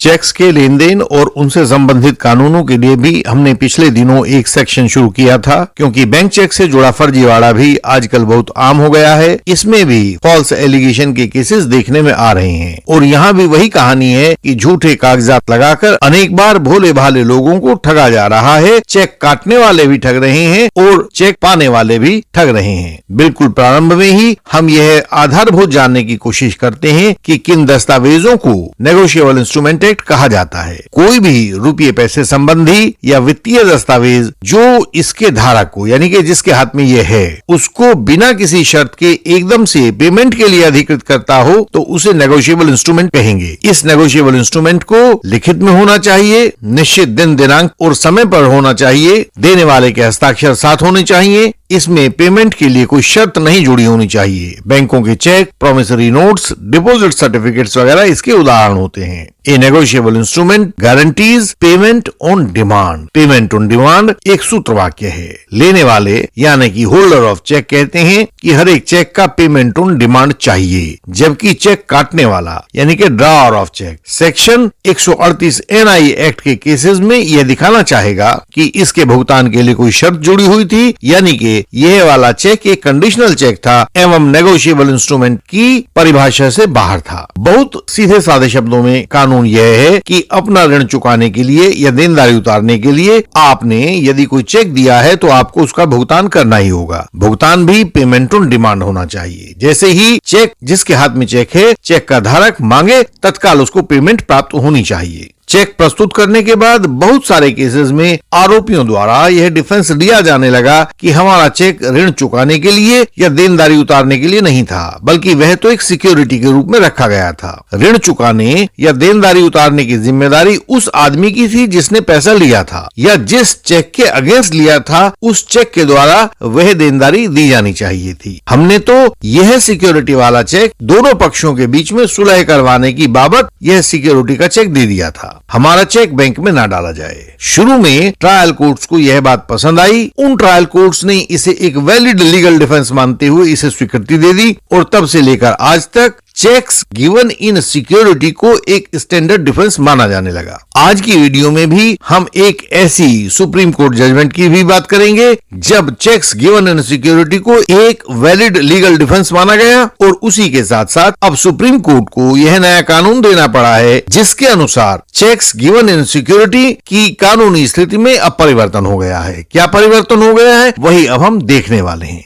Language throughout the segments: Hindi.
चेक्स के लेन देन और उनसे संबंधित कानूनों के लिए भी हमने पिछले दिनों एक सेक्शन शुरू किया था, क्योंकि बैंक चेक से जुड़ा फर्जीवाड़ा भी आजकल बहुत आम हो गया है। इसमें भी फॉल्स एलिगेशन के केसेस देखने में आ रहे हैं और यहाँ भी वही कहानी है कि झूठे कागजात लगाकर अनेक बार भोले भाले लोगों को ठगा जा रहा है। चेक काटने वाले भी ठग रहे हैं और चेक पाने वाले भी ठग रहे हैं। बिल्कुल प्रारंभ में ही हम यह आधारभूत जानने की कोशिश करते हैं कि किन दस्तावेजों को नेगोशिएबल इंस्ट्रूमेंट एक्ट कहा जाता है। कोई भी रुपये पैसे संबंधी या वित्तीय दस्तावेज जो इसके धारक को, यानी कि जिसके हाथ में ये है, उसको बिना किसी शर्त के एकदम से पेमेंट के लिए अधिकृत करता हो तो उसे नेगोशिएबल इंस्ट्रूमेंट कहेंगे। इस नेगोशिएबल इंस्ट्रूमेंट को लिखित में होना चाहिए, निश्चित दिन दिनांक और समय पर होना चाहिए, देने वाले के हस्ताक्षर साथ होने चाहिए। इसमें पेमेंट के लिए कोई शर्त नहीं जुड़ी होनी चाहिए। बैंकों के cheque, promissory notes, deposit certificates वगैरह इसके उदाहरण होते हैं। A negotiable instrument guarantees payment on demand. Payment on demand एक सूत्र वाक्य है। लेने वाले यानी कि होल्डर ऑफ चेक कहते हैं कि हर एक चेक का पेमेंट ऑन डिमांड चाहिए, जबकि चेक काटने वाला यानी कि drawer of cheque section 138 NI act के केसेस में यह दिखाना चाहेगा कि इसके भुगतान के लिए कोई शर्त जुड़ी हुई थी, यानी कि यह वाला चेक एक कंडीशनल चेक था एवं नेगोशिएबल इंस्ट्रूमेंट की परिभाषा से बाहर था। बहुत सीधे साधे शब्दों में कानून यह है कि अपना ऋण चुकाने के लिए या देनदारी उतारने के लिए आपने यदि कोई चेक दिया है तो आपको उसका भुगतान करना ही होगा। भुगतान भी पेमेंट ऑन डिमांड होना चाहिए। जैसे ही चेक जिसके हाथ में चेक है, चेक का धारक मांगे, तत्काल उसको पेमेंट प्राप्त होनी चाहिए। चेक प्रस्तुत करने के बाद बहुत सारे केसेस में आरोपियों द्वारा यह डिफेंस दिया जाने लगा कि हमारा चेक ऋण चुकाने के लिए या देनदारी उतारने के लिए नहीं था, बल्कि वह तो एक सिक्योरिटी के रूप में रखा गया था। ऋण चुकाने या देनदारी उतारने की जिम्मेदारी उस आदमी की थी जिसने पैसा लिया था, या जिस चेक के अगेंस्ट लिया था उस चेक के द्वारा वह देनदारी दी जानी चाहिए थी। हमने तो यह सिक्योरिटी वाला चेक दोनों पक्षों के बीच में सुलह करवाने की बाबत यह सिक्योरिटी का चेक दे दिया था। हमारा चेक बैंक में ना डाला जाए। शुरू में ट्रायल कोर्ट्स को यह बात पसंद आई। उन ट्रायल कोर्ट्स ने इसे एक वैलिड लीगल डिफेंस मानते हुए इसे स्वीकृति दे दी और तब से लेकर आज तक चेक्स गिवन इन सिक्योरिटी को एक स्टैंडर्ड डिफेंस माना जाने लगा। आज की वीडियो में भी हम एक ऐसी सुप्रीम कोर्ट जजमेंट की भी बात करेंगे जब चेक्स गिवन इन सिक्योरिटी को एक वैलिड लीगल डिफेंस माना गया और उसी के साथ साथ अब सुप्रीम कोर्ट को यह नया कानून देना पड़ा है जिसके अनुसार चेक्स गिवन इन सिक्योरिटी की कानूनी स्थिति में अब परिवर्तन हो गया है। क्या परिवर्तन हो गया है वही अब हम देखने वाले हैं।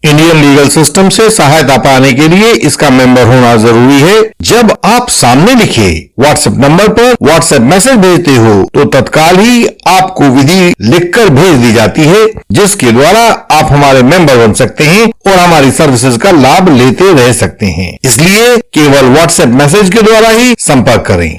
इंडियन लीगल सिस्टम से सहायता पाने के लिए इसका मेंबर होना जरूरी है। जब आप सामने लिखे व्हाट्सएप नंबर पर व्हाट्सएप मैसेज भेजते हो तो तत्काल ही आपको विधि लिखकर भेज दी जाती है, जिसके द्वारा आप हमारे मेंबर बन सकते हैं और हमारी सर्विसेज का लाभ लेते रह सकते हैं। इसलिए केवल व्हाट्सएप मैसेज के द्वारा ही संपर्क करें।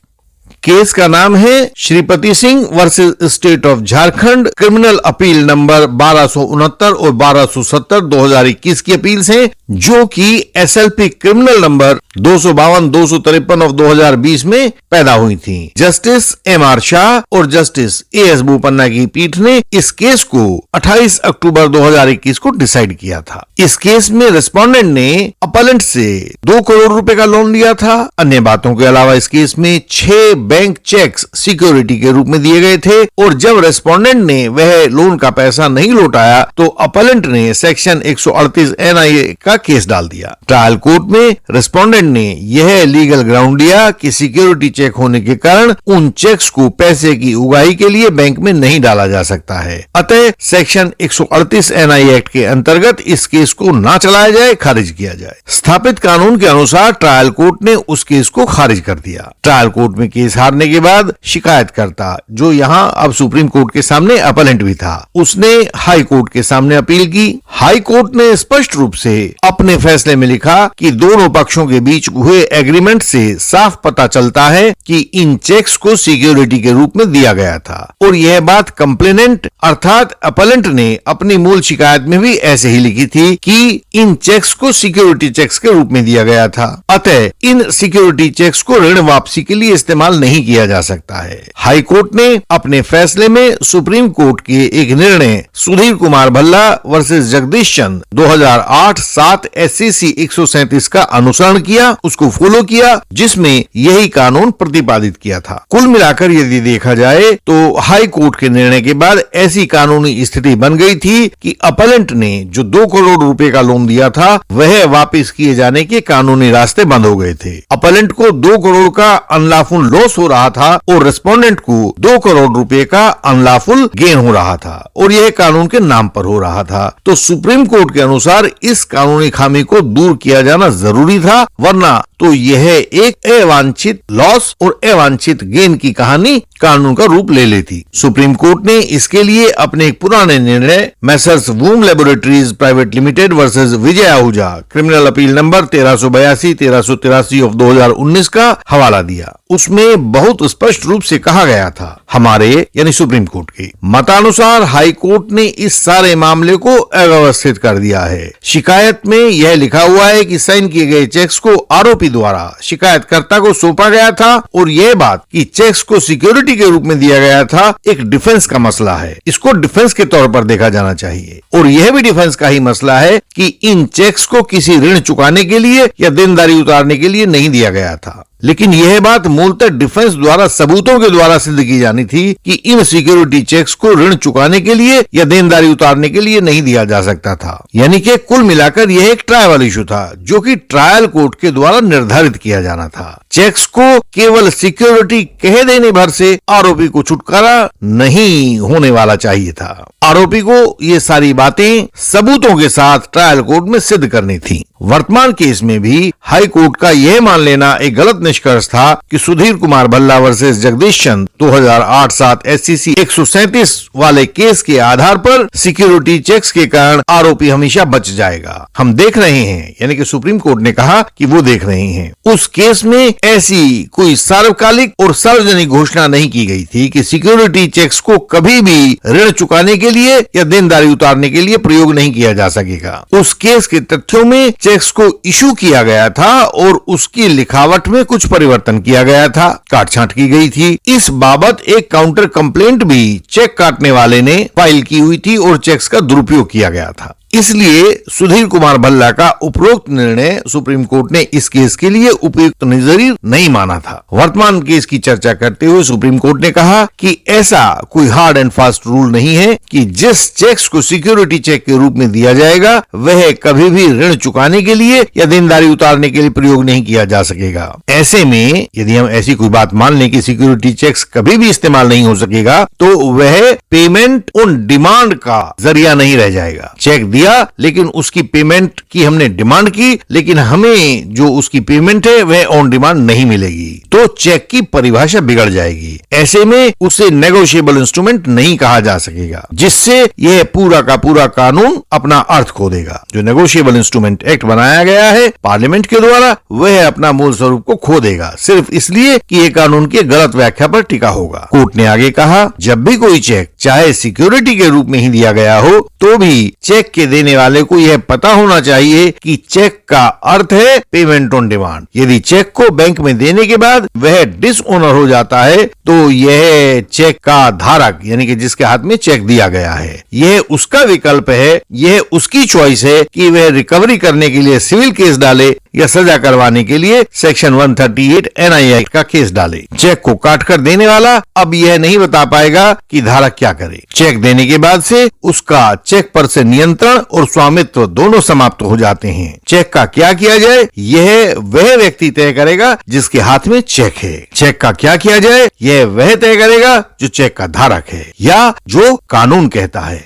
केस का नाम है Shripati Singh versus state of Jharkhand. Criminal appeal number 1269 और 1270 2021 की अपील्स हैं, जो कि SLP क्रिमिनल नंबर 252-253 ऑफ 2020 में पैदा हुई थी। जस्टिस MR शाह और जस्टिस AS बोपन्ना की पीठ ने इस केस को 28 अक्टूबर 2021 को डिसाइड किया था। इस केस में रेस्पोंडेंट ने अपलेंट से 2 करोड़ रुपए का लोन लिया था। अन्य बातों के अलावा इस केस में 6 बैंक चेक्स सिक्योरिटी के रूप में दिए गए थे और जब रेस्पोंडेंट ने वह लोन का पैसा नहीं लौटाया तो अपलेंट ने सेक्शन 138 NI का केस डाल दिया। ट्रायल कोर्ट में रेस्पोंडेंट ने यह लीगल ग्राउंड दिया कि सिक्योरिटी चेक होने के कारण उन चेक्स को पैसे की उगाही के लिए बैंक में नहीं डाला जा सकता है। अतः सेक्शन 138 NI एक्ट के अंतर्गत इस केस को ना चलाया जाए, खारिज किया जाए। स्थापित कानून के अनुसार ट्रायल कोर्ट ने उस केस को खारिज कर दिया। ट्रायल कोर्ट में केस हारने के बाद शिकायतकर्ता, जो यहाँ अब सुप्रीम कोर्ट के सामने अपलेंट भी था, उसने हाई कोर्ट के सामने अपील की। हाई कोर्ट ने स्पष्ट रूप से अपने फैसले में लिखा कि दोनों पक्षों के बीच हुए एग्रीमेंट से साफ पता चलता है कि इन चेक्स को सिक्योरिटी के रूप में दिया गया था और यह बात कंप्लेनेंट अर्थात अपलेंट ने अपनी मूल शिकायत में भी ऐसे ही लिखी थी कि इन चेक्स को सिक्योरिटी चेक्स के रूप में दिया गया था। अतः इन सिक्योरिटी चेक्स को ऋण वापसी के लिए इस्तेमाल नहीं किया जा सकता है। हाई कोर्ट ने अपने फैसले में सुप्रीम कोर्ट के एक निर्णय सुधीर कुमार भल्ला वर्सेस जगदीश चंद 2008-7 बात SCC 137 का अनुसरण किया, उसको फॉलो किया, जिसमें यही कानून प्रतिपादित किया था। कुल मिलाकर यदि देखा जाए तो हाई कोर्ट के निर्णय के बाद ऐसी कानूनी स्थिति बन गई थी कि अपलेंट ने जो 2 करोड़ रुपए का लोन दिया था वह वापस किए जाने के कानूनी रास्ते बंद हो गए थे। अपलेंट को 2 करोड़ का अनलॉफुल लॉस हो रहा था और रेस्पोंडेंट को 2 करोड़ रुपए का अनलॉफुल गेन हो रहा था और यह कानून के नाम पर हो रहा था। तो सुप्रीम कोर्ट के अनुसार इस कानूनी खामी को दूर किया जाना जरूरी था, वरना तो यह एक अवांछित लॉस और अवांछित गेन की कहानी कानून का रूप ले लेती। सुप्रीम कोर्ट ने इसके लिए अपने एक पुराने निर्णय messrs Voom laboratories private limited versus Vijay Ahuja criminal appeal number 1382-1383 of 2019 का हवाला दिया। उसमें बहुत स्पष्ट रूप से कहा गया था, हमारे यानी सुप्रीम कोर्ट के मतानुसार हाई कोर्ट ने इस सारे मामले को अव्यवस्थित कर दिया है। शिकायत में यह लिखा हुआ है कि साइन किए गए चेक्स को आरोपी द्वारा शिकायतकर्ता को सौंपा गया था और यह बात कि चेक्स को सिक्योरिटी के रूप में दिया गया था एक डिफेंस का मसला है। इसको डिफेंस के तौर पर देखा जाना चाहिए और यह भी डिफेंस का ही मसला है कि इन चेक्स को किसी ऋण चुकाने के लिए या देनदारी उतारने के लिए नहीं दिया गया था। लेकिन यह बात मूलतः डिफेंस द्वारा सबूतों के द्वारा सिद्ध की जानी थी कि इन सिक्योरिटी चेक्स को ऋण चुकाने के लिए या देनदारी उतारने के लिए नहीं दिया जा सकता था। यानी कि कुल मिलाकर यह एक ट्रायल इशू था जो कि ट्रायल कोर्ट के द्वारा निर्धारित किया जाना था। चेक्स को केवल सिक्योरिटी कह देने भर से आरोपी को छुटकारा नहीं होने वाला चाहिए था। आरोपी को ये सारी बातें सबूतों के साथ ट्रायल कोर्ट में सिद्ध करनी थी। वर्तमान केस में भी हाई कोर्ट का यह मान लेना एक गलत निष्कर्ष था कि सुधीर कुमार भल्ला वर्सेस जगदीश चंद 2008-7 SCC 137 वाले केस के आधार पर सिक्योरिटी चेक्स के कारण आरोपी हमेशा बच जाएगा। हम देख रहे हैं, यानी कि सुप्रीम कोर्ट ने कहा कि वो देख रहे हैं। उस केस में ऐसी कोई सार्वकालिक और सार्वजनिक घोषणा नहीं की गई थी कि सिक्योरिटी चेक्स को कभी भी ऋण चुकाने के लिए या देनदारी उतारने के लिए प्रयोग नहीं किया जा सकेगा। उस केस के तथ्यों में चेक्स को इशू किया गया था और उसकी लिखावट में कुछ परिवर्तन किया गया था, काटछांट की गई थी। इस बाबत एक काउंटर कंप्लेंट भी चेक काटने वाले ने फाइल की हुई थी और चेक्स का दुरुपयोग किया गया था। इसलिए सुधीर कुमार भल्ला का उपरोक्त निर्णय सुप्रीम कोर्ट ने इस केस के लिए उपयुक्त नजरिए नहीं माना था। वर्तमान केस की चर्चा करते हुए सुप्रीम कोर्ट ने कहा कि ऐसा कोई हार्ड एंड फास्ट रूल नहीं है कि जिस चेक्स को सिक्योरिटी चेक के रूप में दिया जाएगा वह कभी भी ऋण चुकाने के लिए या देनदारी उतारने के लिए प्रयोग नहीं किया जा सकेगा। ऐसे में यदि हम ऐसी कोई बात मान लें कि सिक्योरिटी चेक्स कभी भी इस्तेमाल नहीं हो सकेगा तो वह पेमेंट ऑन डिमांड का जरिया नहीं रह जाएगा। चेक दिया लेकिन उसकी पेमेंट की हमने डिमांड की, लेकिन हमें जो उसकी पेमेंट है वह ऑन डिमांड नहीं मिलेगी, तो चेक की परिभाषा बिगड़ जाएगी। ऐसे में उसे नेगोशिएबल इंस्ट्रूमेंट नहीं कहा जा सकेगा, जिससे यह पूरा का पूरा कानून अपना अर्थ खो देगा। जो नेगोशिएबल इंस्ट्रूमेंट एक्ट बनाया गया है पार्लियामेंट के द्वारा वह अपना मूल स्वरूप को खो देगा, सिर्फ इसलिए कि यह कानून की गलत व्याख्या पर टिका होगा। कोर्ट ने आगे कहा, जब भी कोई चेक चाहे सिक्योरिटी के रूप में ही दिया गया हो तो भी चेक के देने वाले को यह पता होना चाहिए कि चेक का अर्थ है पेमेंट ऑन डिमांड। यदि चेक को बैंक में देने के बाद वह डिसओनर हो जाता है तो यह चेक का धारक यानी कि जिसके हाथ में चेक दिया गया है यह उसका विकल्प है, यह उसकी चॉइस है कि वह रिकवरी करने के लिए सिविल केस डाले या सजा करवाने के लिए सेक्शन 138 NI एक्ट का केस डाले। चेक को काट कर देने वाला अब यह नहीं बता पाएगा कि धारक क्या करे। चेक देने के बाद से उसका चेक पर से नियंत्रण और स्वामित्व दोनों समाप्त हो जाते हैं। चेक का क्या किया जाए यह वह व्यक्ति तय करेगा जिसके हाथ में चेक है। चेक का क्या किया जाए यह वह तय करेगा जो चेक का धारक है या जो कानून कहता है।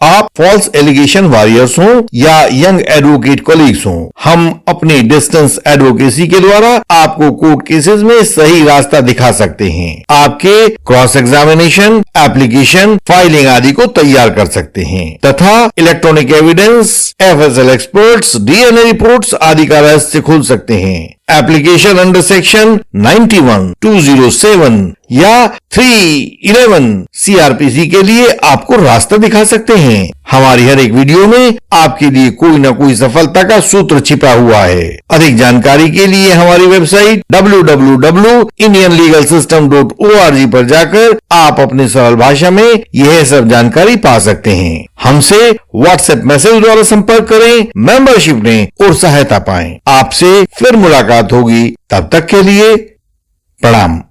आप फॉल्स एलिगेशन वॉरियर्स हो या यंग एडवोकेट कॉलीग्स हो, हम अपने डिस्टेंस एडवोकेसी के द्वारा आपको कोर्ट केसेस में सही रास्ता दिखा सकते हैं। आपके क्रॉस एग्जामिनेशन, एप्लीकेशन, फाइलिंग आदि को तैयार कर सकते हैं तथा electronic evidence, FSL experts, DNA reports आदि का रहस्य खोल सकते हैं। एप्लीकेशन अंडर सेक्शन 91, 207 या 311 CRPC के लिए आपको रास्ता दिखा सकते हैं। हमारी हर एक वीडियो में आपके लिए कोई ना कोई सफलता का सूत्र छिपा हुआ है। अधिक जानकारी के लिए हमारी वेबसाइट www.indianlegalsystem.org पर जाकर आप अपनी सरल भाषा में यह सब जानकारी पा सकते हैं। हमसे व्हाट्सएप मैसेज द्वारा संपर्क करें, मेंबरशिप लें और सहायता पाएं। आपसे फिर मुलाकात होगी, तब तक के लिए प्रणाम।